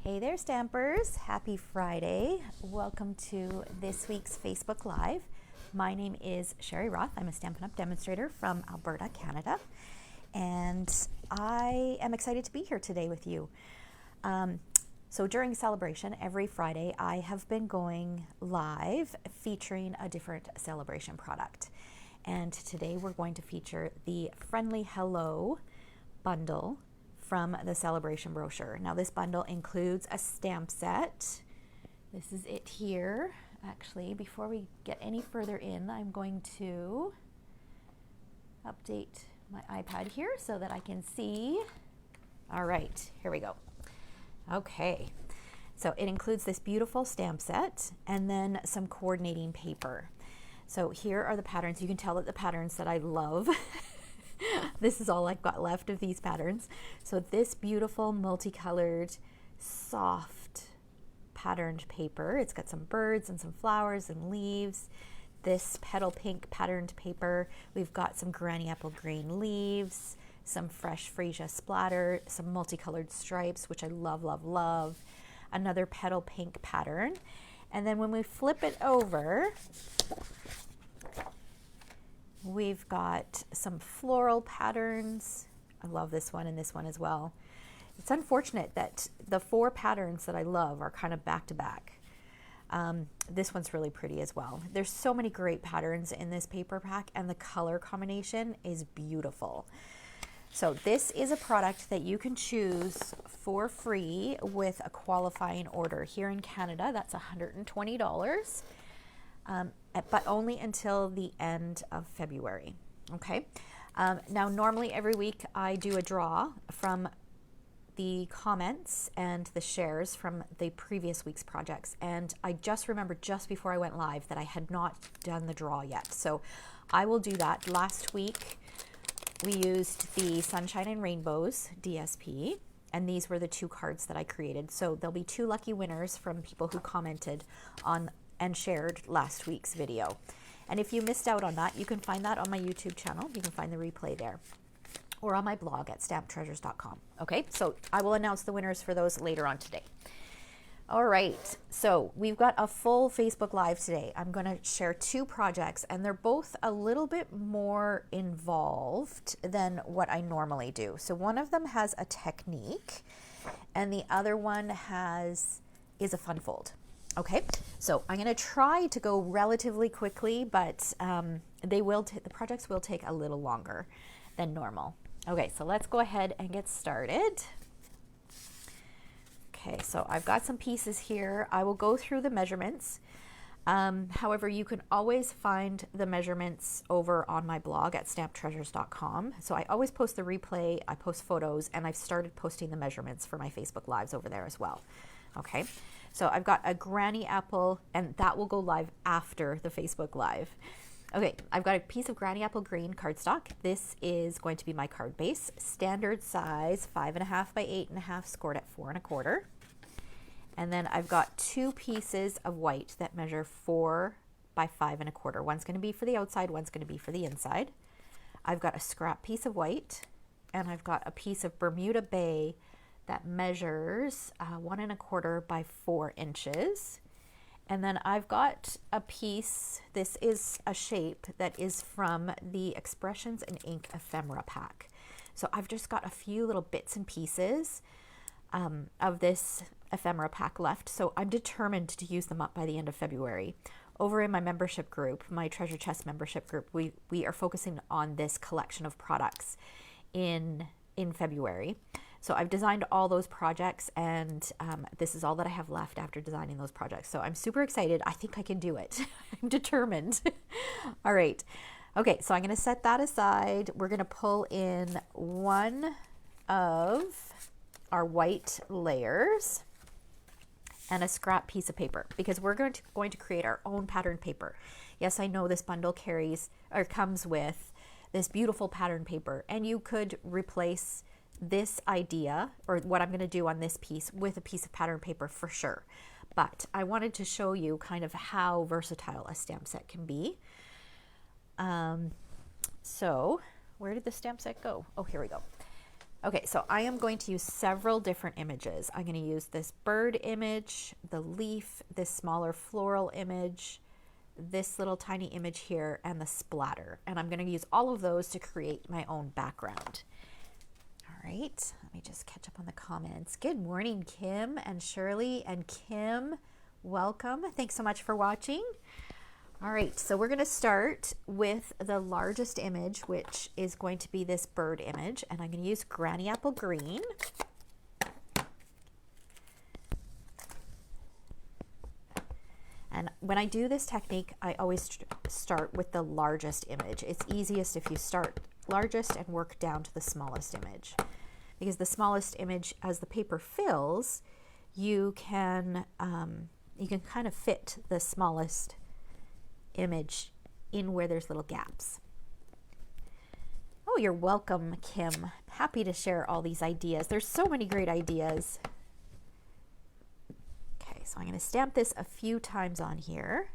Hey there, Stampers. Happy Friday. Welcome to this week's Facebook Live. My name is Sherry Roth. I'm a Stampin' Up! Demonstrator from Alberta, Canada. And I am excited to be here today with you. So during celebration, every Friday, I have been going live featuring a different celebration product. And today we're going to feature the Friendly Hello bundle from the celebration brochure. Now this bundle includes a stamp set. This is it here. Actually, before we get any further in, I'm going to update my iPad here so that I can see. All right, here we go. Okay, so it includes this beautiful stamp set and then some coordinating paper. So here are the patterns. You can tell that the patterns that I love. This is all I've got left of these patterns. So this beautiful multicolored, soft patterned paper. It's got some birds and some flowers and leaves. This petal pink patterned paper. We've got some granny apple green leaves, some fresh freesia splatter, some multicolored stripes, which I love, love, love. Another petal pink pattern. And then when we flip it over, we've got some floral patterns. I love this one and this one as well. It's unfortunate that the four patterns that I love are kind of back to back. This one's really pretty as well. There's so many great patterns in this paper pack and the color combination is beautiful. So this is a product that you can choose for free with a qualifying order. Here in Canada, that's $120. But only until the end of February. Okay. Now, normally every week I do a draw from the comments and the shares from the previous week's projects. And I just remembered just before I went live that I had not done the draw yet. So I will do that. Last week we used the Sunshine and Rainbows DSP. And these were the two cards that I created. So there'll be two lucky winners from people who commented on and shared last week's video. And if you missed out on that, you can find that on my YouTube channel. You can find the replay there or on my blog at stamptreasures.com. Okay, so I will announce the winners for those later on today. All right, so we've got a full Facebook Live today. I'm going to share two projects and they're both a little bit more involved than what I normally do. So one of them has a technique and the other one is a fun fold. Okay, so I'm going to try to go relatively quickly, but the projects will take a little longer than normal. Okay, so let's go ahead and get started. Okay, so I've got some pieces here. I will go through the measurements. However, you can always find the measurements over on my blog at stamptreasures.com. So I always post the replay, I post photos, and I've started posting the measurements for my Facebook Lives over there as well. Okay, so I've got a granny apple, and that will go live after the Facebook Live. Okay, I've got a piece of granny apple green cardstock. This is going to be my card base, standard size, 5.5 by 8.5, scored at 4 1/4. And then I've got two pieces of white that measure 4 by 5 1/4. One's going to be for the outside, one's going to be for the inside. I've got a scrap piece of white, and I've got a piece of Bermuda Bay that measures 1 1/4 by 4 inches. And then I've got a piece, this is a shape that is from the Expressions in Ink ephemera pack. So I've just got a few little bits and pieces of this ephemera pack left. So I'm determined to use them up by the end of February. Over in my membership group, my Treasure Chest membership group, we are focusing on this collection of products in February. So I've designed all those projects, and this is all that I have left after designing those projects. So I'm super excited. I think I can do it. I'm determined. All right. Okay, so I'm going to set that aside. We're going to pull in one of our white layers and a scrap piece of paper because we're going to create our own pattern paper. Yes, I know this bundle comes with this beautiful pattern paper, and you could replace this idea or what I'm going to do on this piece with a piece of pattern paper for sure. But I wanted to show you kind of how versatile a stamp set can be. So where did the stamp set go? Oh, here we go. Okay, so I am going to use several different images. I'm going to use this bird image, the leaf, this smaller floral image, this little tiny image here, and the splatter. And I'm going to use all of those to create my own background. All right, let me just catch up on the comments. Good morning, Kim and Shirley and Kim. Welcome. Thanks so much for watching. All right, so we're going to start with the largest image, which is going to be this bird image, and I'm going to use Granny Apple Green. And when I do this technique, I always start with the largest image. It's easiest if you start largest and work down to the smallest image, because the smallest image, as the paper fills, you can kind of fit the smallest image in where there's little gaps. Oh, you're welcome, Kim. Happy to share all these ideas. There's so many great ideas. Okay, so I'm going to stamp this a few times on here.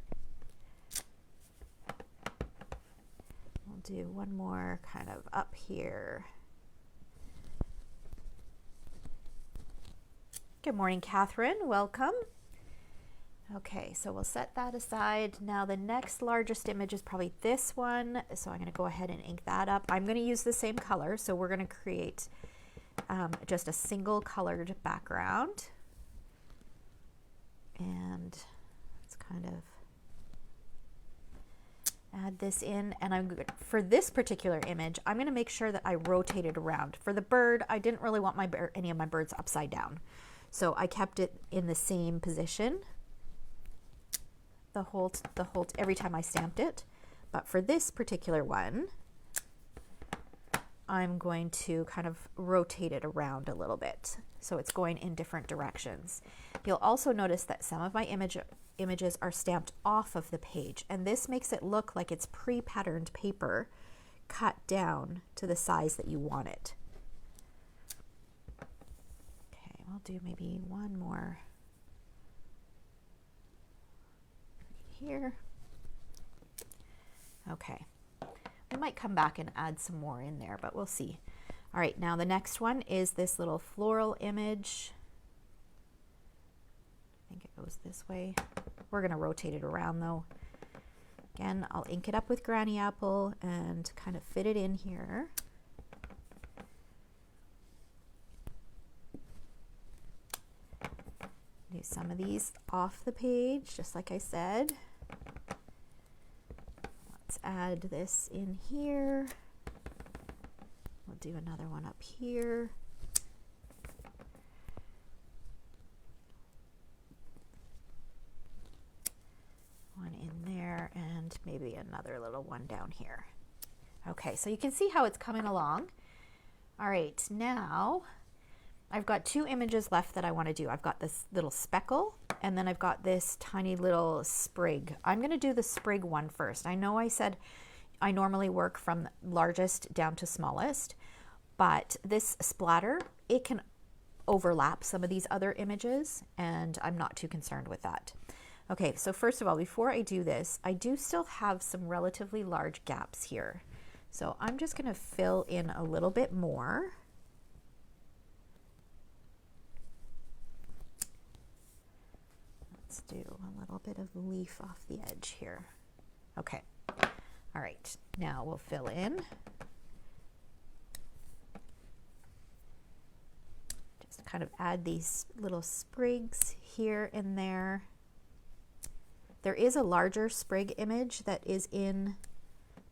We'll do one more kind of up here. Good morning, Catherine. Welcome. Okay, so we'll set that aside. Now the next largest image is probably this one. So I'm going to go ahead and ink that up. I'm going to use the same color. So we're going to create just a single colored background. And let's kind of add this in. And for this particular image, I'm going to make sure that I rotate it around. For the bird, I didn't really want any of my birds upside down. So I kept it in the same position every time I stamped it. But for this particular one, I'm going to kind of rotate it around a little bit so it's going in different directions. You'll also notice that some of my images are stamped off of the page, and this makes it look like it's pre-patterned paper cut down to the size that you want it. Okay, I'll do maybe one more here. Okay, we might come back and add some more in there, but we'll see. All right, now the next one is this little floral image. I think it goes this way. We're going to rotate it around though. Again, I'll ink it up with Granny Apple and kind of fit it in here. Do some of these off the page, just like I said. Let's add this in here. We'll do another one up here. One in there, and maybe another little one down here. Okay, so you can see how it's coming along. All right, now I've got two images left that I want to do. I've got this little speckle, and then I've got this tiny little sprig. I'm going to do the sprig one first. I know I said I normally work from largest down to smallest, but this splatter, it can overlap some of these other images, and I'm not too concerned with that. Okay, so first of all, before I do this, I do still have some relatively large gaps here. So I'm just going to fill in a little bit more. Let's do a little bit of leaf off the edge here. Okay, all right, now we'll fill in. Just kind of add these little sprigs here and there. There is a larger sprig image that is in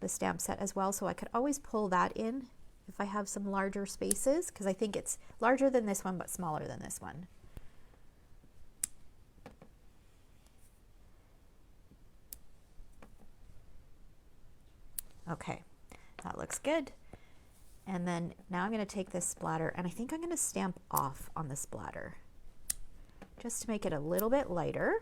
the stamp set as well, so I could always pull that in if I have some larger spaces, because I think it's larger than this one but smaller than this one. Okay, that looks good. And then now I'm going to take this splatter, and I think I'm going to stamp off on the splatter just to make it a little bit lighter.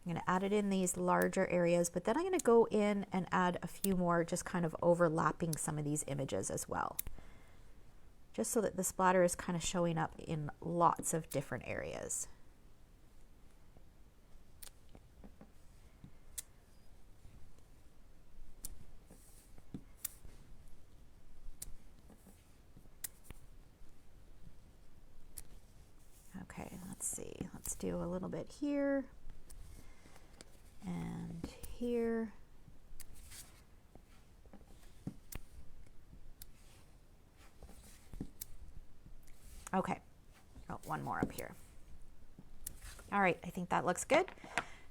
I'm going to add it in these larger areas, but then I'm going to go in and add a few more, just kind of overlapping some of these images as well, just so that the splatter is kind of showing up in lots of different areas. see, let's do a little bit here and here. Okay, oh, one more up here. All right, I think that looks good.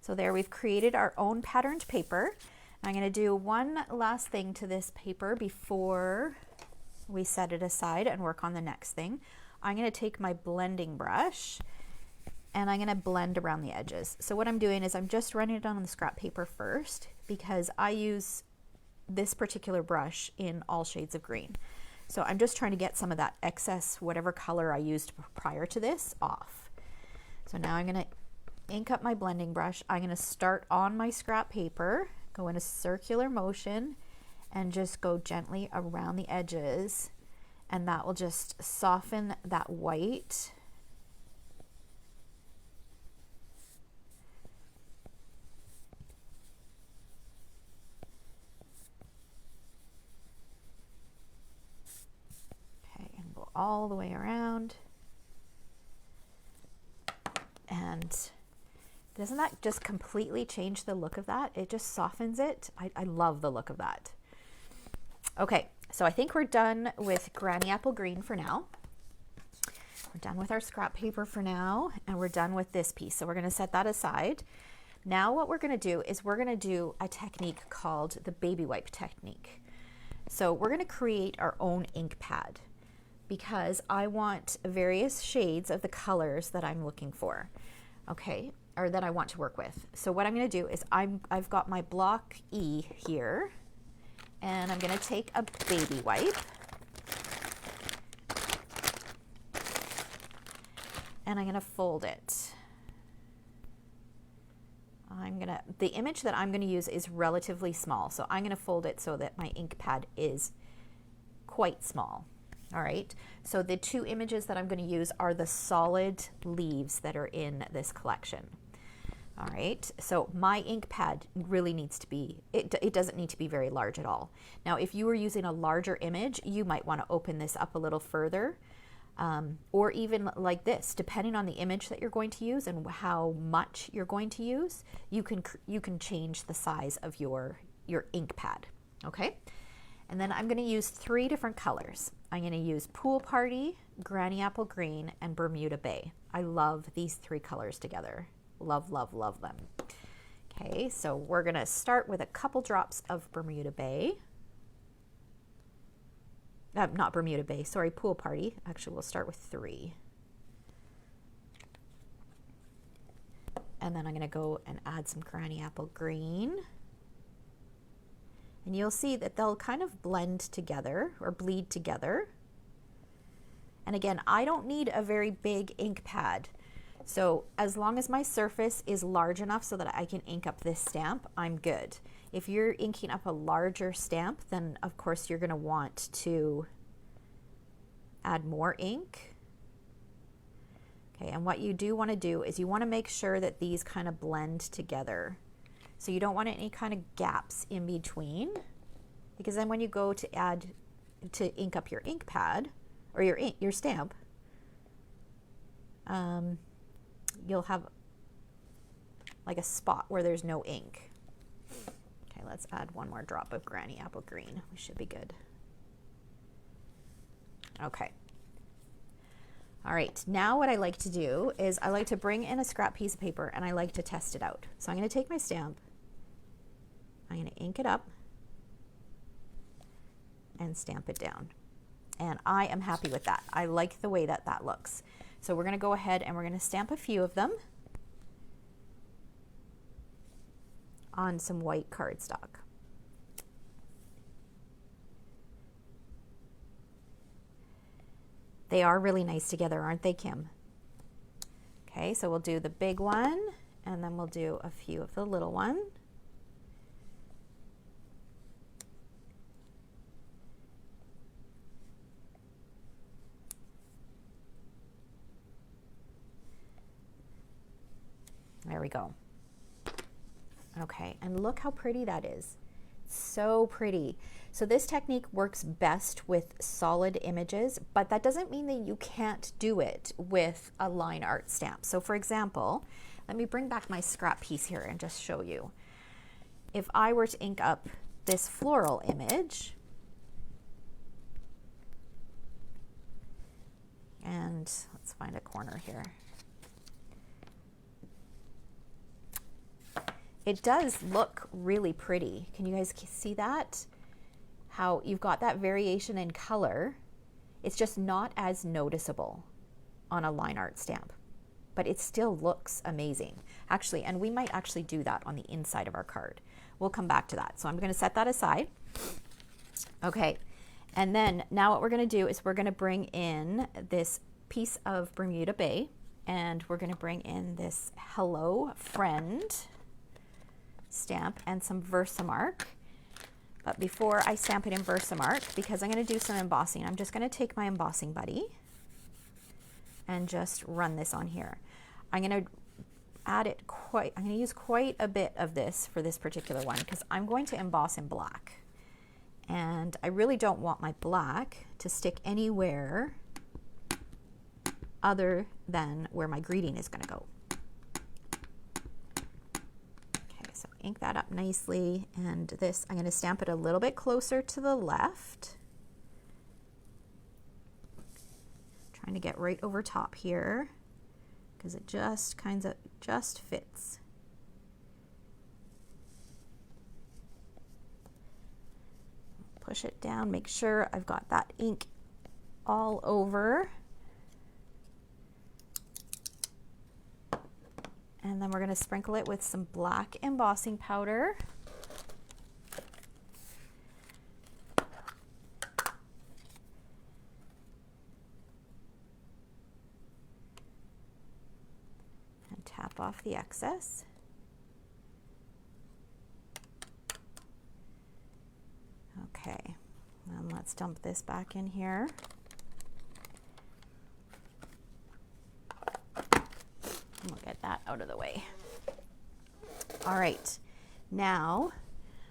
So there we've created our own patterned paper. I'm going to do one last thing to this paper before we set it aside and work on the next thing. I'm going to take my blending brush and I'm going to blend around the edges. So what I'm doing is I'm just running it on the scrap paper first because I use this particular brush in all shades of green. So I'm just trying to get some of that excess, whatever color I used prior to this, off. So now I'm going to ink up my blending brush. I'm going to start on my scrap paper, go in a circular motion, and just go gently around the edges, and that will just soften that white. Okay, and go all the way around. And doesn't that just completely change the look of that? It just softens it. I love the look of that. Okay, so I think we're done with Granny Apple Green for now. We're done with our scrap paper for now, and we're done with this piece. So we're going to set that aside. Now what we're going to do is we're going to do a technique called the baby wipe technique. So we're going to create our own ink pad because I want various shades of the colors that I'm looking for. Okay, or that I want to work with. So what I'm going to do is I've got my block E here, and I'm going to take a baby wipe and I'm going to fold it. The image that I'm going to use is relatively small, so I'm going to fold it so that my ink pad is quite small. All right, so the two images that I'm going to use are the solid leaves that are in this collection. All right, so my ink pad really needs to be, it doesn't need to be very large at all. Now, if you were using a larger image, you might want to open this up a little further, or even like this, depending on the image that you're going to use and how much you're going to use, you can change the size of your ink pad, okay? And then I'm going to use 3 different colors. I'm going to use Pool Party, Granny Apple Green, and Bermuda Bay. I love these 3 colors together. Love, love, love them. Okay, so we're going to start with a couple drops of Bermuda Bay. Not Bermuda Bay, sorry, Pool Party. Actually, we'll start with 3. And then I'm going to go and add some Granny Apple Green. And you'll see that they'll kind of blend together or bleed together. And again, I don't need a very big ink pad. So as long as my surface is large enough so that I can ink up this stamp, I'm good. If you're inking up a larger stamp, then of course you're going to want to add more ink. Okay, and what you do want to do is you want to make sure that these kind of blend together. So you don't want any kind of gaps in between, because then when you go to ink up your ink pad or your stamp, you'll have like a spot where there's no ink. Okay, let's add one more drop of Granny Apple Green. We should be good. Okay. All right, now what I like to do is I like to bring in a scrap piece of paper and I like to test it out. So I'm going to take my stamp, I'm going to ink it up and stamp it down. And I am happy with that. I like the way that that looks. So we're going to go ahead and we're going to stamp a few of them on some white cardstock. They are really nice together, aren't they, Kim? Okay, so we'll do the big one and then we'll do a few of the little one. There we go. Okay, and look how pretty that is. So pretty. So this technique works best with solid images, but that doesn't mean that you can't do it with a line art stamp. So for example, let me bring back my scrap piece here and just show you. If I were to ink up this floral image, and let's find a corner here. It does look really pretty. Can you guys see that? How you've got that variation in color. It's just not as noticeable on a line art stamp, but it still looks amazing. Actually, and we might actually do that on the inside of our card. We'll come back to that. So I'm going to set that aside. Okay. And then now what we're going to do is we're going to bring in this piece of Bermuda Bay, and we're going to bring in this Hello Friend stamp and some Versamark. But before I stamp it in Versamark, because I'm going to do some embossing, I'm just going to take my embossing buddy and just run this on here. I'm going to add it I'm going to use quite a bit of this for this particular one because I'm going to emboss in black. And I really don't want my black to stick anywhere other than where my greeting is going to go. Okay, so ink that up nicely, and this, I'm going to stamp it a little bit closer to the left. Trying to get right over top here because it just kind of just fits. Push it down, make sure I've got that ink all over. And then we're going to sprinkle it with some black embossing powder. And tap off the excess. Okay, and let's dump this back in here. We'll get that out of the way. All right, now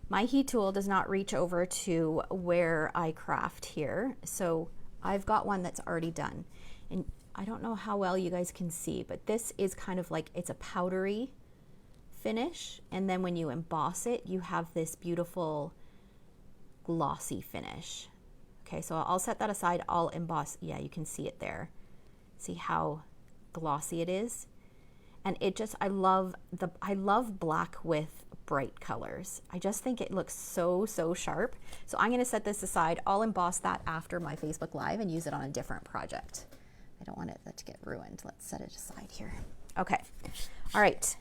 my heat tool does not reach over to where I craft here, so I've got one that's already done. And I don't know how well you guys can see, but this is kind of like, it's a powdery finish, and then when you emboss it, you have this beautiful glossy finish. Okay, so I'll set that aside. I'll emboss. Yeah, you can see it there. See how glossy it is? And it just, I love black with bright colors. I just think it looks so sharp. So I'm going to set this aside. I'll emboss that after my Facebook Live and use it on a different project. I don't want it to get ruined. Let's set it aside here. Okay. All right.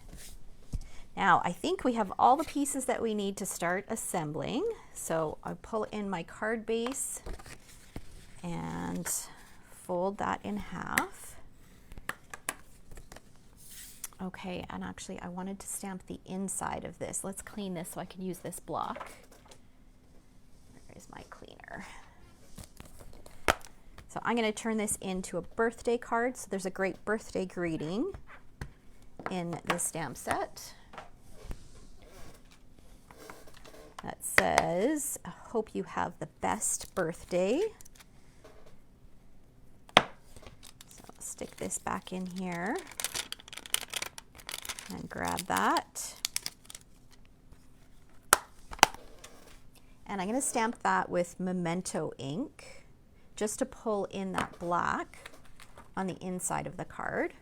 Now I think we have all the pieces that we need to start assembling. So I'll pull in my card base and fold that in half. Okay, and actually I wanted to stamp the inside of this. Let's clean this so I can use this block. Where is my cleaner? So I'm going to turn this into a birthday card. So there's a great birthday greeting in this stamp set that says, I hope you have the best birthday. So I'll stick this back in here and grab that. And I'm going to stamp that with Memento ink just to pull in that black on the inside of the card.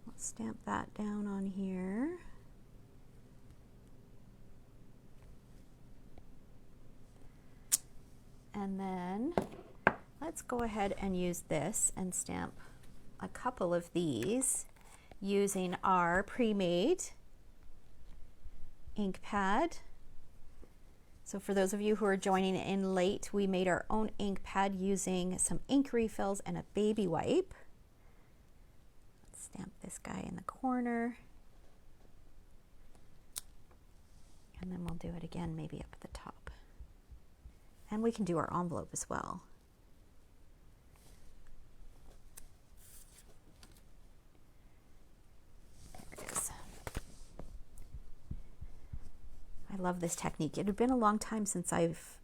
Let's stamp that down on here. And then let's go ahead and use this and stamp a couple of these using our pre-made ink pad. So for those of you who are joining in late, we made our own ink pad using some ink refills and a baby wipe. Let's stamp this guy in the corner. And then we'll do it again, maybe up at the top. And we can do our envelope as well. There it is. I love this technique. It had been a long time since I've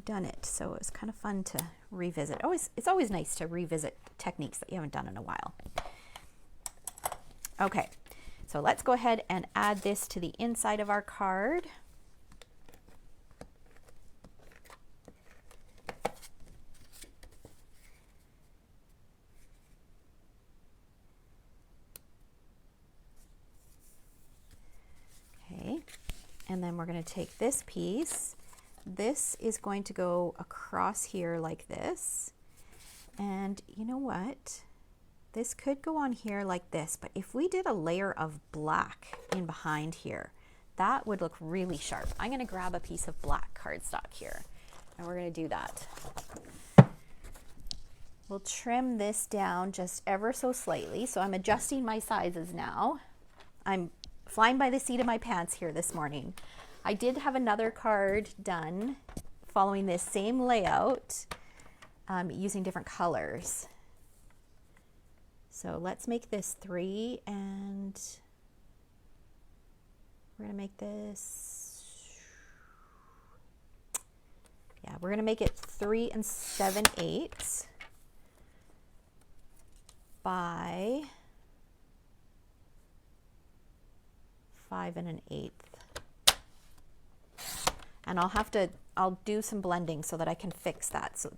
done it, so it was kind of fun to revisit. It's always nice to revisit techniques that you haven't done in a while. Okay, so let's go ahead and add this to the inside of our card. Okay, and then we're going to take this piece. This is going to go across here like this. And you know what? This could go on here like this, but if we did a layer of black in behind here, that would look really sharp. I'm going to grab a piece of black cardstock here, and we're going to do that. We'll trim this down just ever so slightly. So I'm adjusting my sizes now. I'm flying by the seat of my pants here this morning. I did have another card done following this same layout using different colors. So let's make this 3, and we're gonna make this, yeah, we're gonna make it 3 7/8 by 5 1/8. And I'll do some blending so that I can fix that. So,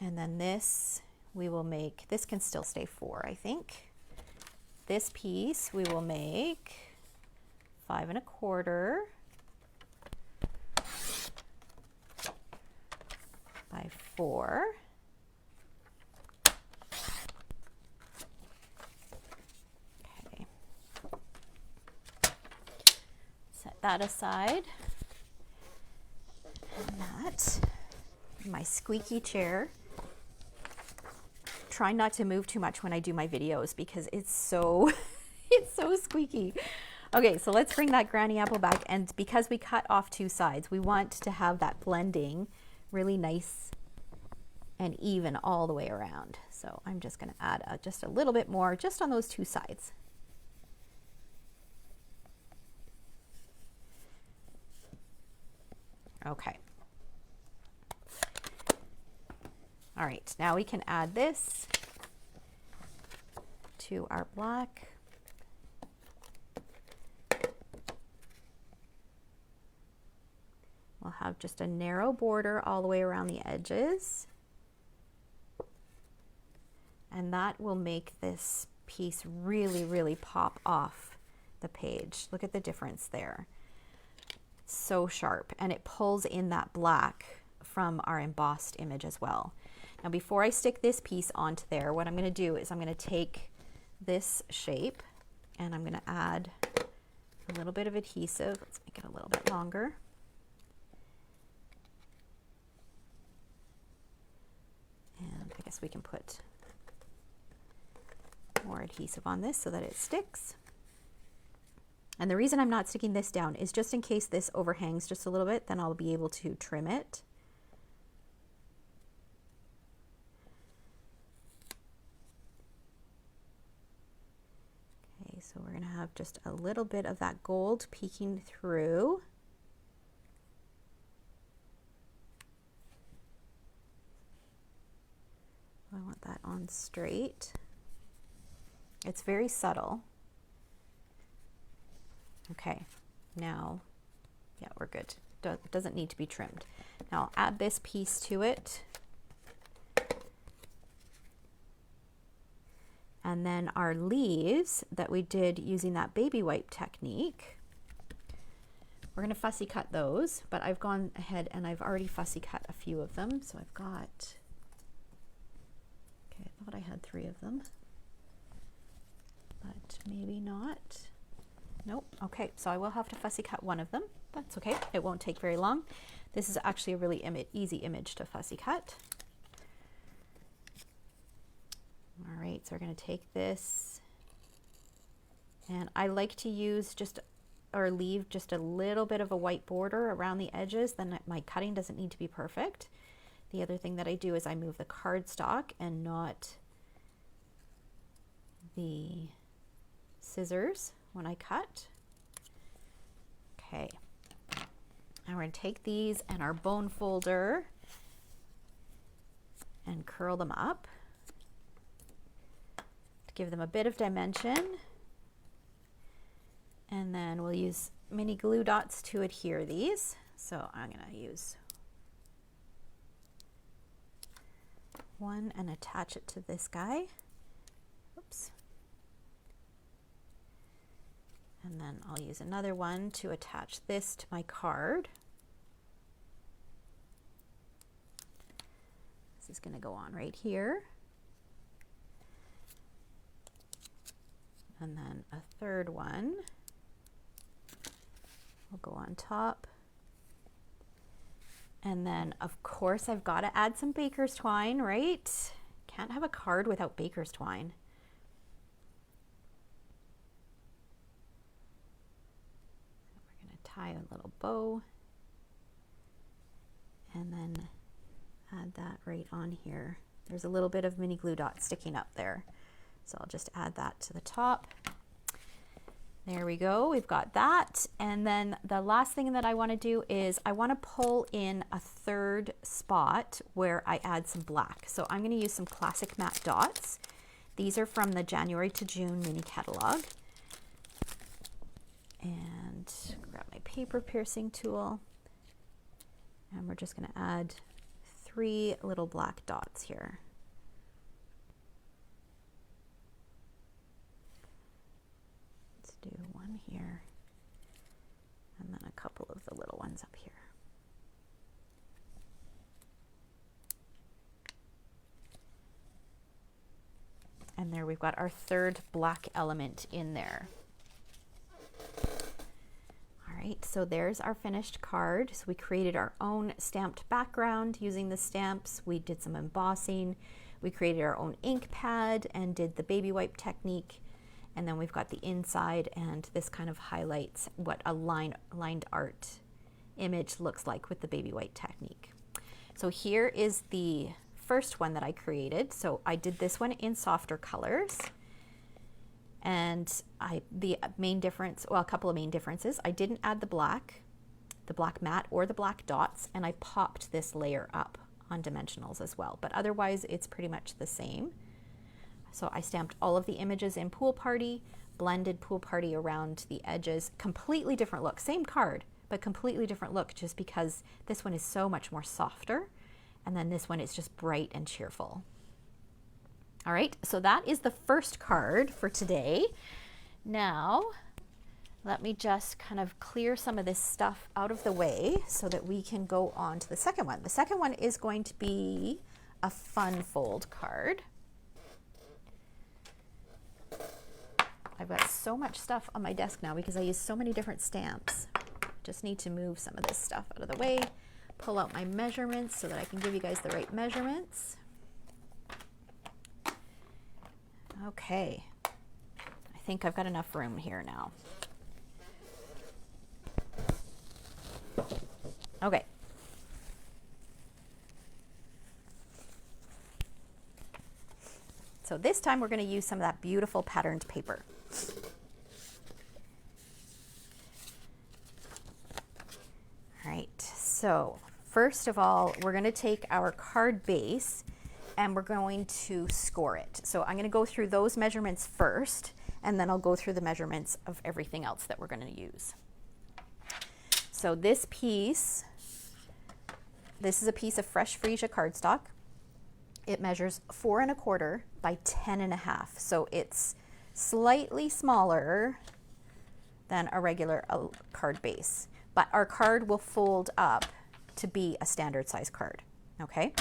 and then this, we will make, this can still stay 4, I think. This piece we will make 5 1/4 by 4. Okay. Set that aside. And that, my squeaky chair. Try not to move too much when I do my videos because it's so it's so squeaky. Okay, so let's bring that granny apple back, and because we cut off 2 sides, we want to have that blending really nice and even all the way around. So I'm just going to add just a little bit more just on those 2 sides. Okay. All right, now we can add this to our black. We'll have just a narrow border all the way around the edges. And that will make this piece really, really pop off the page. Look at the difference there. It's so sharp, and it pulls in that black from our embossed image as well. Now, before I stick this piece onto there, what I'm going to do is I'm going to take this shape and I'm going to add a little bit of adhesive. Let's make it a little bit longer. And I guess we can put more adhesive on this so that it sticks. And the reason I'm not sticking this down is just in case this overhangs just a little bit, then I'll be able to trim it. So we're going to have just a little bit of that gold peeking through. I want that on straight. It's very subtle. Okay, now, yeah, we're good. It doesn't need to be trimmed. Now I'll add this piece to it. And then our leaves that we did using that baby wipe technique, we're going to fussy cut those, but I've gone ahead and I've already fussy cut a few of them. So I've got, okay, I thought I had 3 of them, but maybe not. Nope. Okay, so I will have to fussy cut 1 of them. That's okay. It won't take very long. This is actually a really easy image to fussy cut. All right, so we're going to take this, and I like to use just or leave just a little bit of a white border around the edges, then my cutting doesn't need to be perfect. The other thing that I do is I move the cardstock and not the scissors when I cut. Okay, now we're going to take these and our bone folder and curl them up to give them a bit of dimension. And then we'll use mini glue dots to adhere these. So I'm going to use one and attach it to this guy. Oops. And then I'll use another one to attach this to my card. This is going to go on right here. And then a third one will go on top. And then of course I've got to add some baker's twine, right? Can't have a card without baker's twine. We're going to tie a little bow and then add that right on here. There's a little bit of mini glue dot sticking up there. So I'll just add that to the top. There we go, we've got that. And then the last thing that I want to do is I want to pull in a third spot where I add some black. So I'm going to use some classic matte dots. These are from the January to June mini catalog. And grab my paper piercing tool. And we're just going to add 3 little black dots here. Do one here and then a couple of the little ones up here. And there we've got our third black element in there. All right, so there's our finished card. So we created our own stamped background using the stamps. We did some embossing. We created our own ink pad and did the baby wipe technique. And then we've got the inside, and this kind of highlights what a lined art image looks like with the baby white technique. So here is the first one that I created. So I did this one in softer colors. And the main difference, well, a couple of main differences, I didn't add the black matte or the black dots, and I popped this layer up on dimensionals as well. But otherwise, it's pretty much the same. So I stamped all of the images in Pool Party, blended Pool Party around the edges. Completely different look, same card, but completely different look just because this one is so much more softer. And then this one is just bright and cheerful. All right, so that is the first card for today. Now, let me just kind of clear some of this stuff out of the way so that we can go on to the second one. The second one is going to be a fun fold card. I've got so much stuff on my desk now because I use so many different stamps. Just need to move some of this stuff out of the way, pull out my measurements so that I can give you guys the right measurements. Okay, I think I've got enough room here now. Okay. So this time we're going to use some of that beautiful patterned paper. All right, so first of all, we're going to take our card base and we're going to score it. So I'm going to go through those measurements first, and then I'll go through the measurements of everything else that we're going to use. So this is a piece of fresh freesia cardstock. It measures 4 1/4 by 10 1/2. So it's slightly smaller than a regular card base, but our card will fold up to be a standard size card. Okay.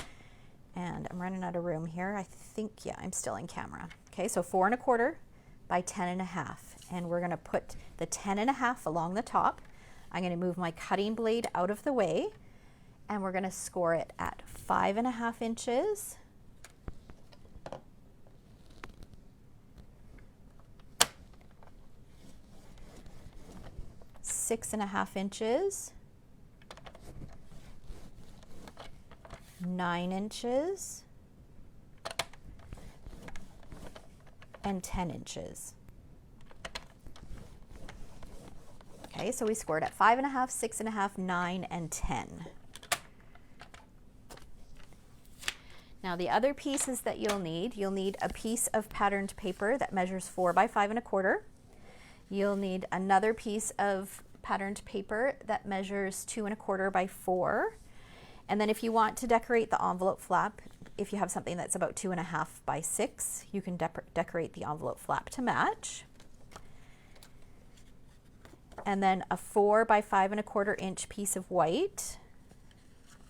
And I'm running out of room here. I think, yeah, I'm still in camera. Okay. So 4 1/4 by 10 1/2. And we're going to put the 10 1/2 along the top. I'm going to move my cutting blade out of the way, and we're going to score it at 5 1/2 inches. 6.5 inches, 9 inches, and 10 inches. Okay, so we scored at 5.5, 6.5, 9, and 10. Now the other pieces that you'll need a piece of patterned paper that measures 4 by 5.25. You'll need another piece of patterned paper that measures 2.25 by 4. And then if you want to decorate the envelope flap, if you have something that's about 2.5 by 6, you can decorate the envelope flap to match. And then a 4 by 5.25 inch piece of white,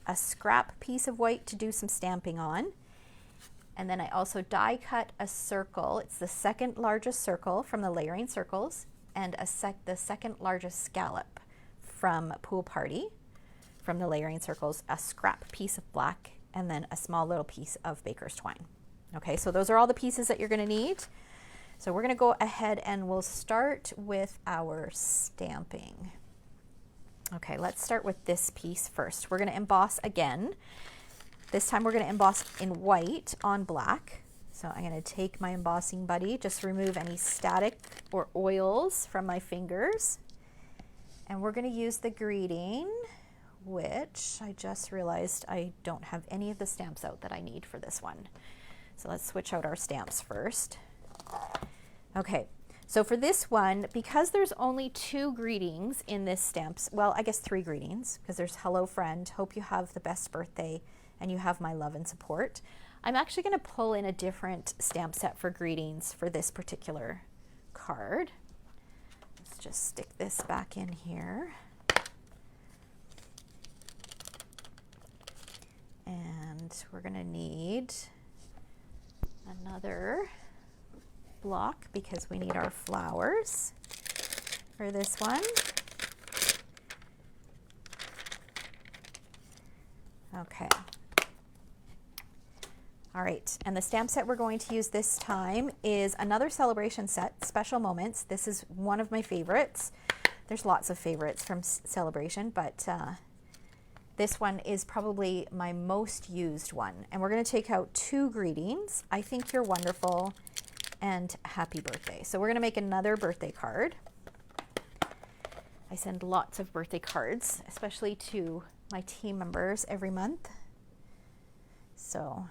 a scrap piece of white to do some stamping on. And then I also die cut a circle. It's the second largest circle from the Layering Circles, and the second largest scallop from Pool Party from the Layering Circles, a scrap piece of black, and then a small little piece of baker's twine. Okay, so those are all the pieces that you're going to need. So we're going to go ahead and we'll start with our stamping. Okay, let's start with this piece first. We're going to emboss again. This time we're going to emboss in white on black. So I'm going to take my embossing buddy, just remove any static or oils from my fingers. And we're going to use the greeting, which I just realized I don't have any of the stamps out that I need for this one. So let's switch out our stamps first. Okay, so for this one, because there's only 2 greetings in this stamps, well, I guess 3 greetings, because there's hello friend, hope you have the best birthday, and you have my love and support. I'm actually going to pull in a different stamp set for greetings for this particular card. Let's just stick this back in here. And we're going to need another block because we need our flowers for this one. Okay. All right, and the stamp set we're going to use this time is another celebration set, Special Moments. This is one of my favorites. There's lots of favorites from Celebration, but this one is probably my most used one. And we're going to take out 2 greetings. I think you're wonderful and happy birthday. So we're going to make another birthday card. I send lots of birthday cards, especially to my team members every month. So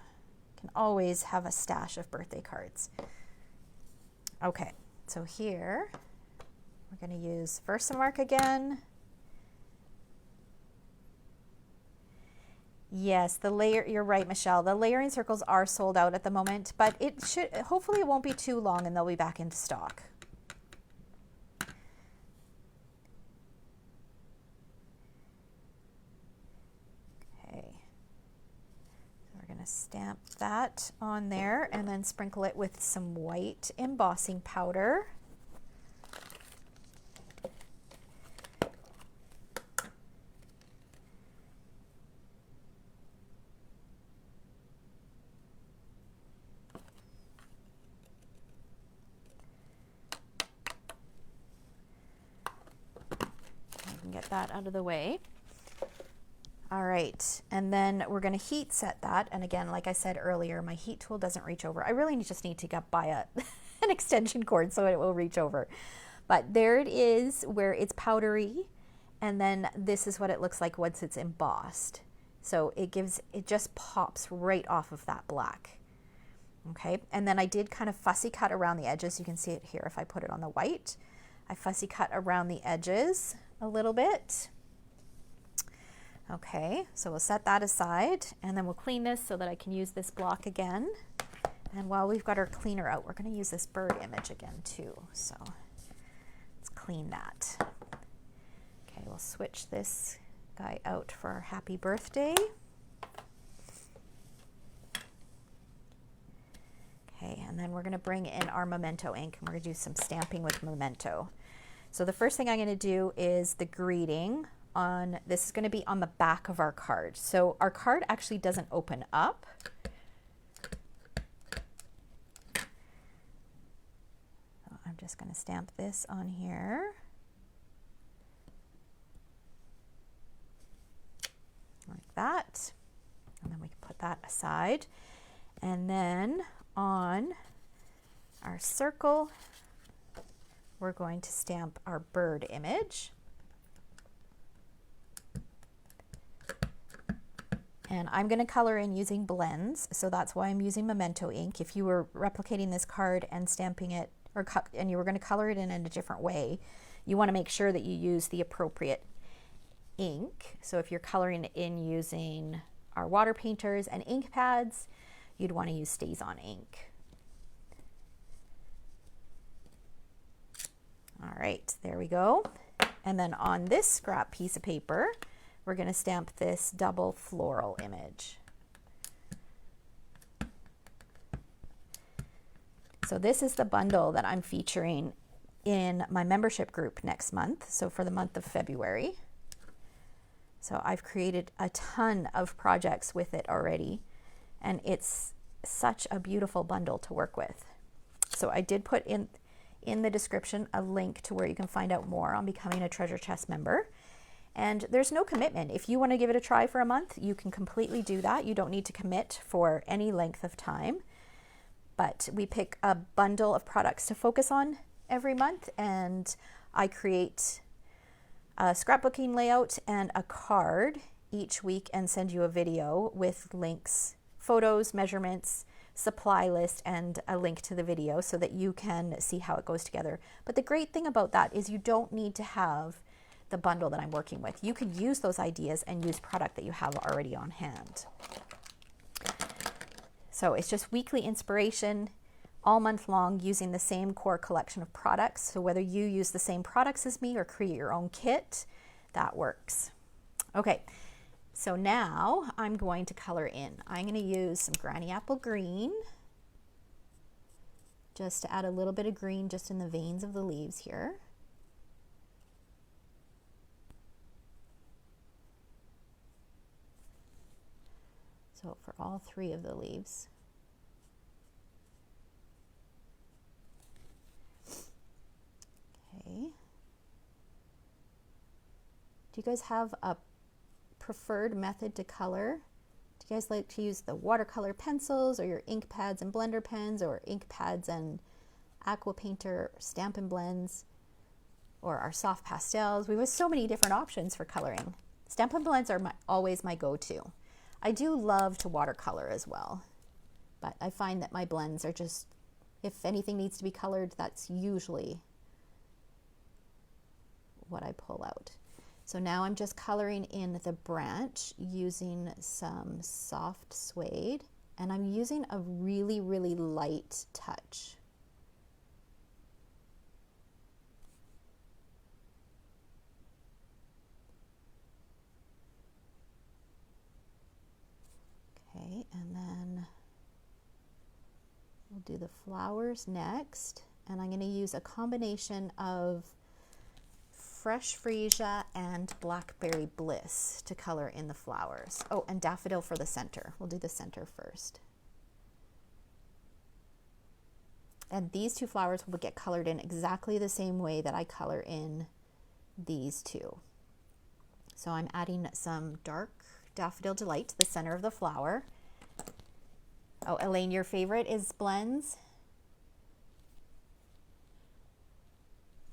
can always have a stash of birthday cards. Okay, so here we're going to use Versamark again. Yes, the layer, you're right, Michelle. The layering circles are sold out at the moment, but it should, hopefully it won't be too long and they'll be back into stock. Okay. So we're going to stamp that on there and then sprinkle it with some white embossing powder. Get that out of the way. All right, and then we're going to heat set that. And again, like I said earlier, my heat tool doesn't reach over. I really just need to buy an extension cord so it will reach over. But there it is where it's powdery, and then this is what it looks like once it's embossed. So it just pops right off of that black. Okay, and then I did kind of fussy cut around the edges. You can see it here if I put it on the white. I fussy cut around the edges a little bit. Okay, so we'll set that aside and then we'll clean this so that I can use this block again. And while we've got our cleaner out, we're going to use this bird image again too. So let's clean that. Okay, we'll switch this guy out for our happy birthday. Okay, and then we're going to bring in our Memento ink and we're going to do some stamping with Memento. So the first thing I'm going to do is the greeting on, this is going to be on the back of our card. So our card actually doesn't open up. So I'm just going to stamp this on here. that. And then we can put that aside. And then on our circle, we're going to stamp our bird image. And I'm going to color in using blends, so that's why I'm using Memento ink. If you were replicating this card and stamping it, and you were going to color it in a different way, you want to make sure that you use the appropriate ink. So if you're coloring it in using our water painters and ink pads, you'd want to use StazOn ink. All right, there we go. And then on this scrap piece of paper, we're going to stamp this double floral image. So this is the bundle that I'm featuring in my membership group next month, so for the month of February. So I've created a ton of projects with it already, and it's such a beautiful bundle to work with. So I did put in the description a link to where you can find out more on becoming a Treasure Chest member. And there's no commitment. If you want to give it a try for a month, you can completely do that. You don't need to commit for any length of time. But we pick a bundle of products to focus on every month, and I create a scrapbooking layout and a card each week and send you a video with links, photos, measurements, supply list, and a link to the video so that you can see how it goes together. But the great thing about that is you don't need to have the bundle that I'm working with. You could use those ideas and use product that you have already on hand. So it's just weekly inspiration all month long using the same core collection of products. So whether you use the same products as me or create your own kit, that works. Okay, so now I'm going to color in. I'm going to use some Granny Apple Green just to add a little bit of green just in the veins of the leaves here. So for all three of the leaves. Okay. Do you guys have a preferred method to color? Do you guys like to use the watercolor pencils or your ink pads and blender pens, or ink pads and aqua painter, Stampin' Blends, or our soft pastels? We have so many different options for coloring. Stampin' Blends are always my go-to. I do love to watercolor as well, but I find that my blends are just, if anything needs to be colored, that's usually what I pull out. So now I'm just coloring in the branch using some soft suede, and I'm using a really, really light touch. Okay, and then we'll do the flowers next, and I'm going to use a combination of Fresh Freesia and Blackberry Bliss to color in the flowers. Oh, and Daffodil for the center. We'll do the center first. And these two flowers will get colored in exactly the same way that I color in these two. So I'm adding some dark Daffodil Delight to the center of the flower. Oh, Elaine, your favorite is blends?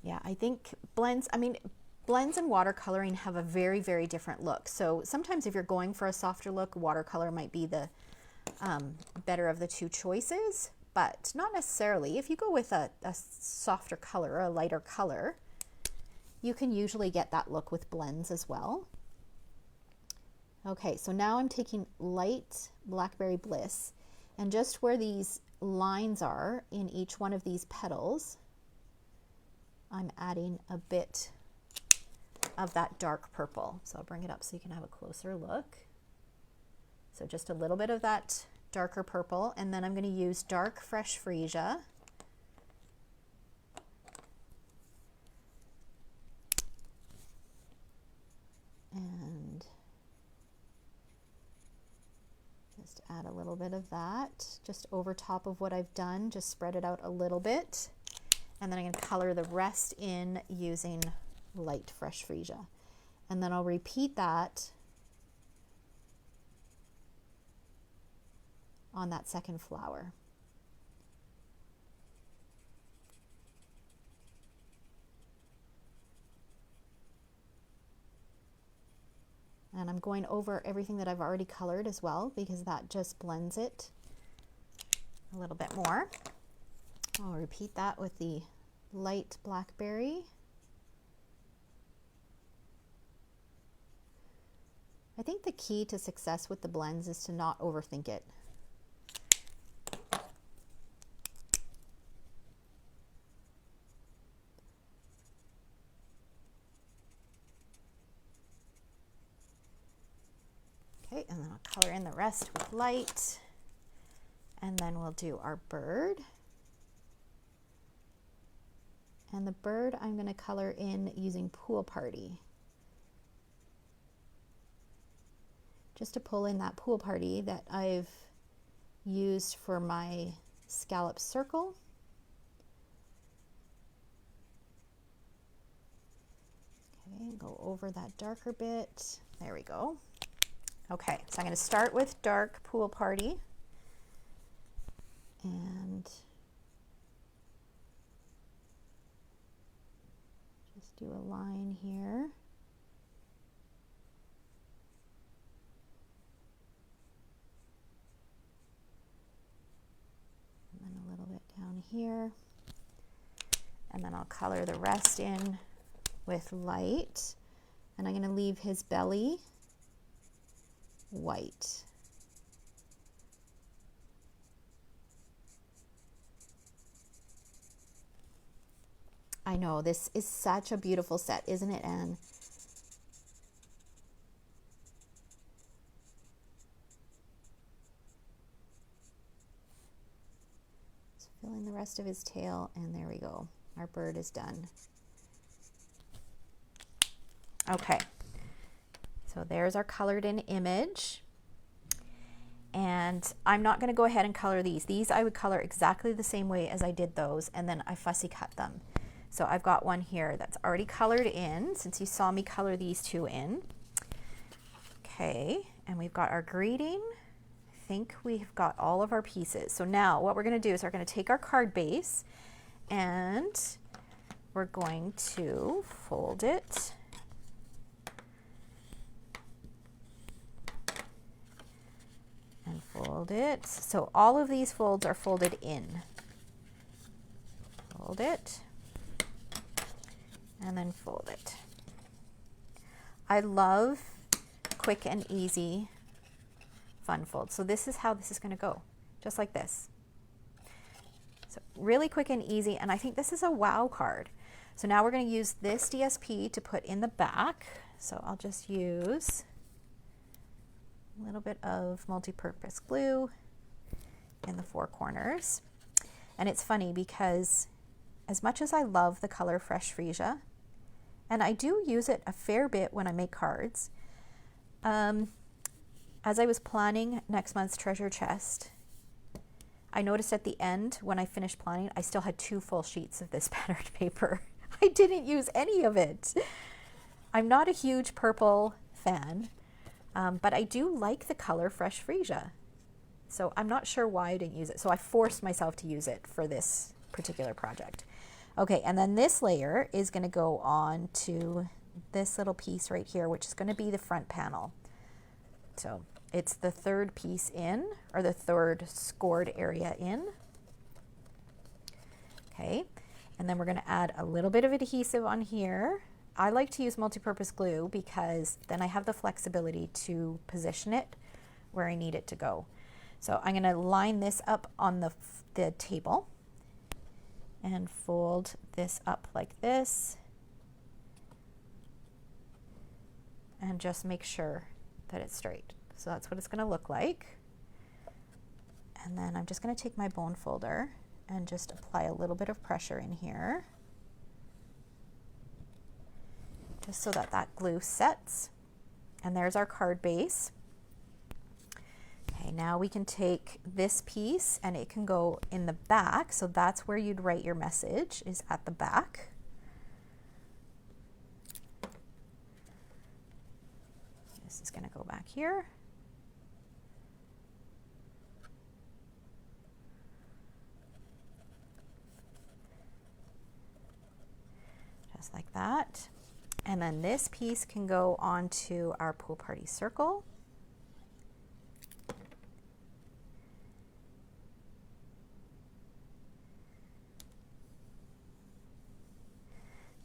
Yeah, I think blends and watercoloring have a very, very different look. So sometimes if you're going for a softer look, watercolor might be the better of the two choices, but not necessarily. If you go with a softer color, a lighter color, you can usually get that look with blends as well. Okay, so now I'm taking light Blackberry Bliss, and just where these lines are in each one of these petals, I'm adding a bit of that dark purple. So I'll bring it up so you can have a closer look. So just a little bit of that darker purple, and then I'm going to use dark Fresh Freesia. And just add a little bit of that just over top of what I've done, just spread it out a little bit. And then I'm going to color the rest in using light Fresh Freesia. And then I'll repeat that on that second flower. And I'm going over everything that I've already colored as well, because that just blends it a little bit more. I'll repeat that with the light Blackberry. I think the key to success with the blends is to not overthink it. Okay, and then I'll color in the rest with light. And then we'll do our bird. And the bird I'm going to color in using Pool Party. Just to pull in that Pool Party that I've used for my scallop circle. Okay, go over that darker bit. There we go. Okay, so I'm going to start with dark Pool Party. And just do a line here. And then a little bit down here. And then I'll color the rest in with light. And I'm going to leave his belly white. I know, this is such a beautiful set, isn't it, Anne? Just fill in the rest of his tail, and there we go. Our bird is done. Okay, so there's our colored in image. And I'm not going to go ahead and color these. These I would color exactly the same way as I did those, and then I fussy cut them. So I've got one here that's already colored in, since you saw me color these two in. Okay, and we've got our greeting. I think we've got all of our pieces. So now what we're going to do is we're going to take our card base and we're going to fold it. And fold it. So all of these folds are folded in. Fold it. And then fold it. I love quick and easy fun folds. So this is how this is going to go, just like this. So really quick and easy, and I think this is a wow card. So now we're going to use this DSP to put in the back. So I'll just use a little bit of multi-purpose glue in the four corners. And it's funny because as much as I love the color Fresh Freesia, and I do use it a fair bit when I make cards, as I was planning next month's treasure chest, I noticed at the end when I finished planning, I still had 2 full sheets of this patterned paper. I didn't use any of it. I'm not a huge purple fan, but I do like the color Fresh Freesia. So I'm not sure why I didn't use it. So I forced myself to use it for this particular project. Okay, and then this layer is going to go on to this little piece right here, which is going to be the front panel. So it's the third piece in, or the third scored area in. Okay, and then we're going to add a little bit of adhesive on here. I like to use multi-purpose glue because then I have the flexibility to position it where I need it to go. So I'm going to line this up on the table and fold this up like this, and just make sure that it's straight. So that's what it's going to look like. And then I'm just going to take my bone folder and just apply a little bit of pressure in here, just so that that glue sets. And there's our card base. Okay, now we can take this piece and it can go in the back. So that's where you'd write your message, is at the back. This is going to go back here. just like that. And then this piece can go onto our pool party circle.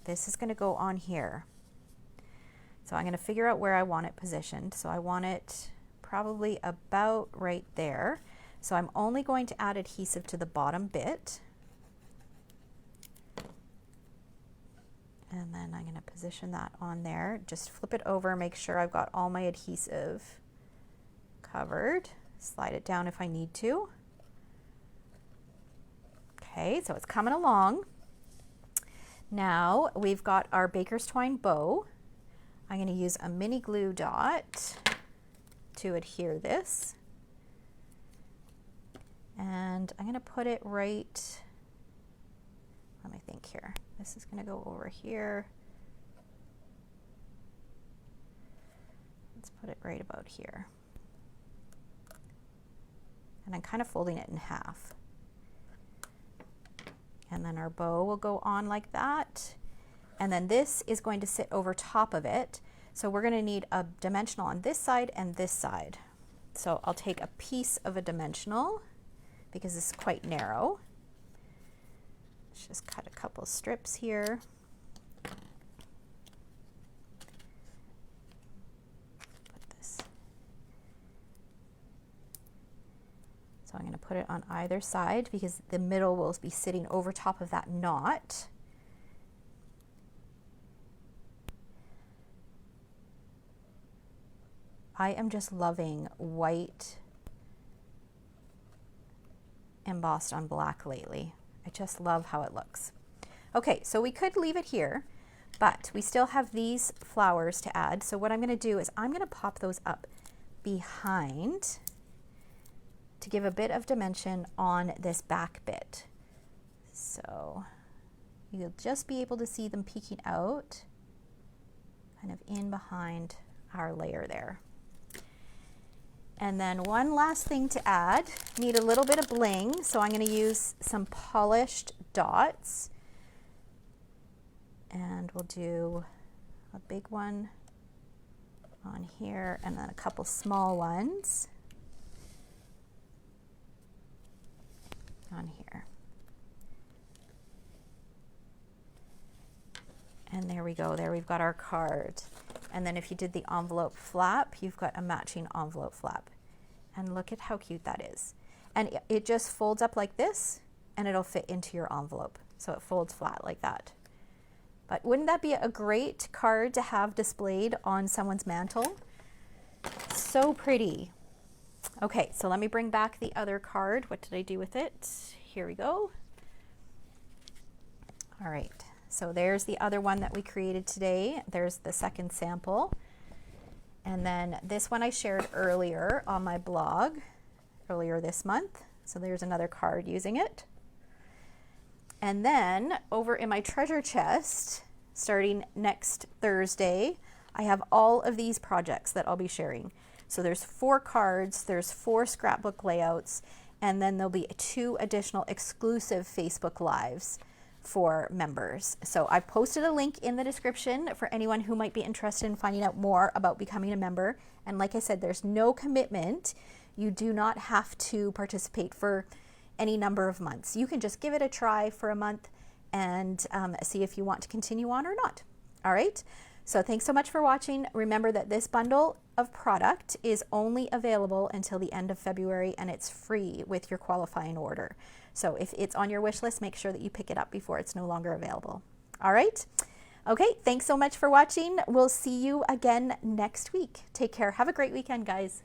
This is going to go on here. So I'm going to figure out where I want it positioned. So I want it probably about right there. So I'm only going to add adhesive to the bottom bit. And then I'm going to position that on there. Just flip it over, make sure I've got all my adhesive covered. Slide it down if I need to. Okay, so it's coming along. Now we've got our baker's twine bow. I'm going to use a mini glue dot to adhere this. And I'm going to put it right, let me think here. This is going to go over here. Let's put it right about here. And I'm kind of folding it in half. And then our bow will go on like that. And then this is going to sit over top of it. So we're going to need a dimensional on this side and this side. So I'll take a piece of a dimensional because this is quite narrow. Let's just cut a couple strips here. Put this. So I'm going to put it on either side because the middle will be sitting over top of that knot. I am just loving white embossed on black lately. I just love how it looks. Okay, so we could leave it here, but we still have these flowers to add. So what I'm going to do is I'm going to pop those up behind to give a bit of dimension on this back bit. So you'll just be able to see them peeking out kind of in behind our layer there. And then one last thing to add, need a little bit of bling, so I'm going to use some polished dots. And we'll do a big one on here and then a couple small ones on here. And there we go, there we've got our card. And then if you did the envelope flap, you've got a matching envelope flap. And look at how cute that is. And it just folds up like this and it'll fit into your envelope. So it folds flat like that. But wouldn't that be a great card to have displayed on someone's mantle? So pretty. Okay, so let me bring back the other card. What did I do with it? Here we go. All right. So there's the other one that we created today. There's the second sample. And then this one I shared earlier on my blog, earlier this month. So there's another card using it. And then over in my treasure chest, starting next Thursday, I have all of these projects that I'll be sharing. So there's 4 cards, there's 4 scrapbook layouts, and then there'll be 2 additional exclusive Facebook Lives for members. So I've posted a link in the description for anyone who might be interested in finding out more about becoming a member. And like I said, there's no commitment. You do not have to participate for any number of months. You can just give it a try for a month and see if you want to continue on or not. All right. So thanks so much for watching. Remember that this bundle of product is only available until the end of February and it's free with your qualifying order. So if it's on your wish list, make sure that you pick it up before it's no longer available. All right. Okay. Thanks so much for watching. We'll see you again next week. Take care. Have a great weekend, guys.